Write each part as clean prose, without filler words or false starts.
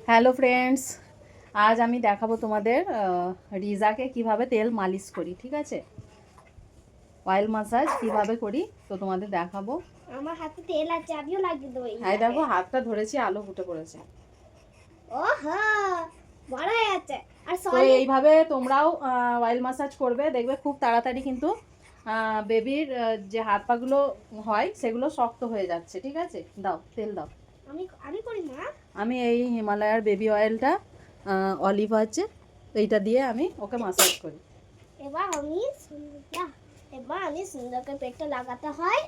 Hello friends, আজ আমি দেখাবো তোমাদের রিজাকে কিভাবে তেল মালিশ করি। ঠিক আছে, অয়েল মাসাজ কিভাবে করি তো তোমাদের দেখাবো। আমার হাতে তেল আছে, আমিও লাগিয়ে দেবো। হ্যাঁ দেখো, হাতটা ধরেছি, আলো ফুটে পড়েছে। ওহো, বড় হয়ে যাচ্ছে। আর তো এইভাবে তোমরাও অয়েল মাসাজ করবে, দেখবে খুব তাড়াতাড়ি কিন্তু বেবির যে হাত পাগুলো হয় সেগুলো শক্ত হয়ে যাচ্ছে। ঠিক আছে, দাও তেল দাও। আমি করি মা। আমি এই হিমালয়ার বেবি অয়েলটা অলিভ আছে, এইটা দিয়ে আমি ওকে মাসাজ করি। এবার আমি সুন্দর করে পেটটা লাগাতে হয়।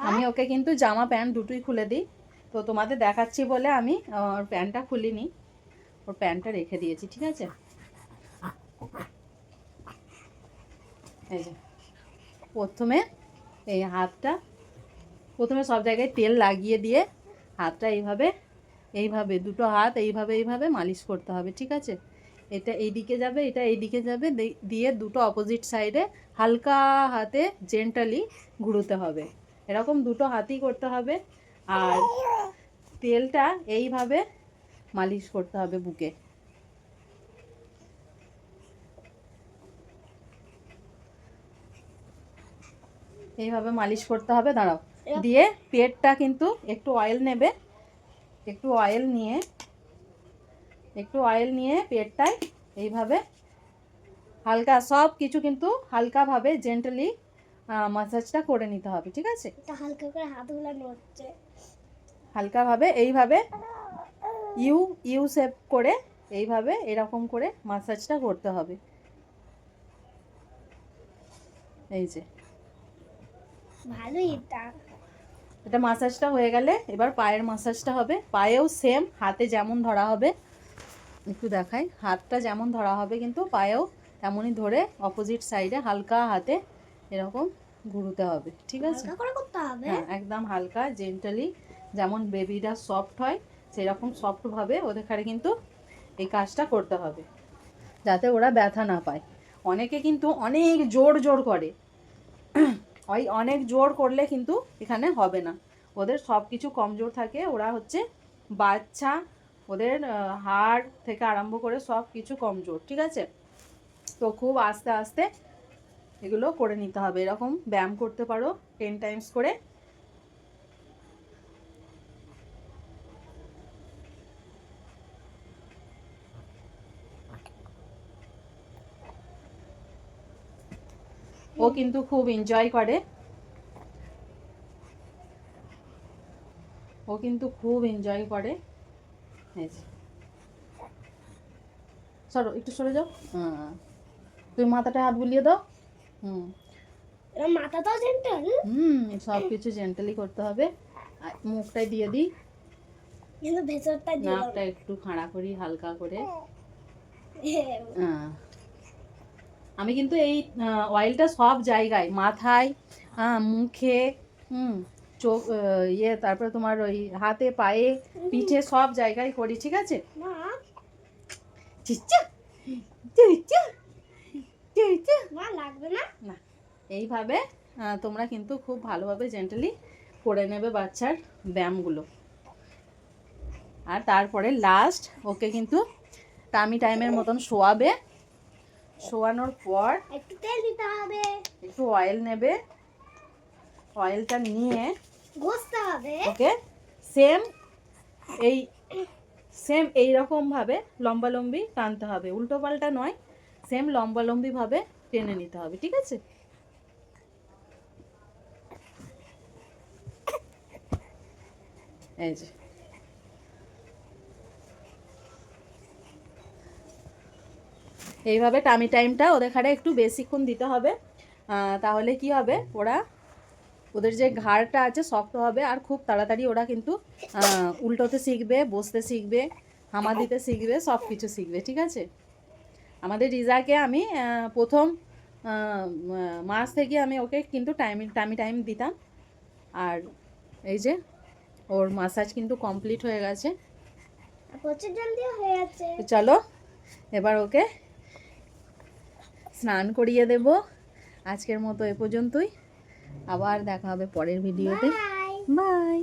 আমি ওকে কিন্তু জামা প্যান্ট দুটোই খুলে দিই। তো তোমাদের দেখাচ্ছি বলে আমি ওর প্যান্টটা খুলিনি, ওর প্যান্টটা রেখে দিয়েছি। ঠিক আছে, এই যে প্রথমে এই হাতটা প্রথমে সব জায়গায় তেল লাগিয়ে দিয়ে হাতটা এইভাবে এইভাবে দুটো হাত এইভাবে মালিশ করতে হবে। ঠিক আছে, এটা এইদিকে যাবে, এটা এইদিকে যাবে, দিয়ে দুটো অপোজিট সাইডে হালকা হাতে জেন্টালি ঘুরোতে হবে। এরকম দুটো হাতই করতে হবে। আর তেলটা এইভাবে মালিশ করতে হবে বুকে। এইভাবে মালিশ করতে হবে। দাঁড়াও, দিয়ে পেটটা কিন্তু একটু অয়েল নেবে, একটু অয়েল নিয়ে পেটটায় এইভাবে হালকা সব কিছু কিন্তু হালকাভাবে জেন্টালি মাসাজটা করে নিতে হবে। ঠিক আছে, হালকা করে হাতগুলো নড়ছে, হালকাভাবে এইভাবে ইউ শেপ করে এইভাবে এরকম করে মাসাজটা করতে হবে। এই যে ভালোই এটা মাসাজটা হয়ে গেলে এবার পায়ের মাসাজটা হবে। পায়েও সেম, হাতে যেমন ধরা হবে, একটু দেখাই, হাতটা যেমন ধরা হবে কিন্তু পায়েও তেমনই ধরে অপোজিট সাইডে হালকা হাতে এরকম ঘুরোতে হবে। ঠিক আছে, হ্যাঁ একদম হালকা জেন্টালি, যেমন বেবিরা সফট হয় সেরকম সফটভাবে ওদেরখানে কিন্তু এই কাজটা করতে হবে, যাতে ওরা ব্যথা না পায়। অনেকে কিন্তু অনেক জোর করে, ওই অনেক জোর করলে কিন্তু এখানে হবে না। ওদের সব কিছু কমজোর থাকে, ওরা হচ্ছে বাচ্চা, ওদের হাড় থেকে আরম্ভ করে সব কিছু কমজোর। ঠিক আছে, তো খুব আস্তে আস্তে এগুলো করে নিতে হবে। এরকম ব্যায়াম করতে পারো 10 টাইমস করে। ও কিন্তু খুব এনজয় করে, ও কিন্তু খুব এনজয় করে। সরো, একটু সরে যাও। হ্যাঁ, তুমি মাথাটা হাত বুলিয়ে দাও। মাথাটাও জেন্টাল। সব কিছু জেন্টালি করতে হবে। মুখটাই দিয়ে দিই, কিন্তু ভেতরটা নাকটা একটু খাড়া করি হালকা করে। আমি কিন্তু এই অয়েলটা সব জায়গায়, মাথায়, মুখে, চোখ, তারপরে তোমার ওই হাতে পায়ে পিঠে সব জায়গায় করি। ঠিক আছে, লাগবে না। এইভাবে তোমরা কিন্তু খুব ভালোভাবে জেন্টালি করে নেবে বাচ্চার ব্যায়ামগুলো। আর তারপরে লাস্ট ওকে কিন্তু টামি টাইমের মতন শোয়াবে। শোয়ানোর পর একটু তেল দিতে হবে, একটু অয়েল নেবে, অয়েলটা নিয়ে ঘষতে হবে ওকে সেম এইরকম ভাবে লম্বালম্বি টানতে হবে, উল্টো পাল্টা নয়, সেম লম্বালম্বি ভাবে টেনে নিতে হবে। ঠিক আছে, এই যে এইভাবে টামি টাইমটা ওদের ঘাড়ে একটু বেশিক্ষণ দিতে হবে। তাহলে কি হবে, ওদের যে ঘাড়টা আছে শক্ত হবে, আর খুব তাড়াতাড়ি ওরা কিন্তু উল্টোতে শিখবে, বসতে শিখবে, হামা দিতে শিখবে, সব কিছু শিখবে। ঠিক আছে, আমাদের রিজাকে আমি প্রথম মাস থেকে আমি ওকে কিন্তু টামি টাইম দিতাম। আর এই যে ওর মাসাজ কিন্তু কমপ্লিট হয়ে গেছে, প্রচুর জলদি হয়ে যাচ্ছে। চলো এবার ওকে স্নান করিয়ে দেব। আজকের মতো এ পর্যন্তই, আবার দেখা হবে পরের ভিডিওতে। বাই।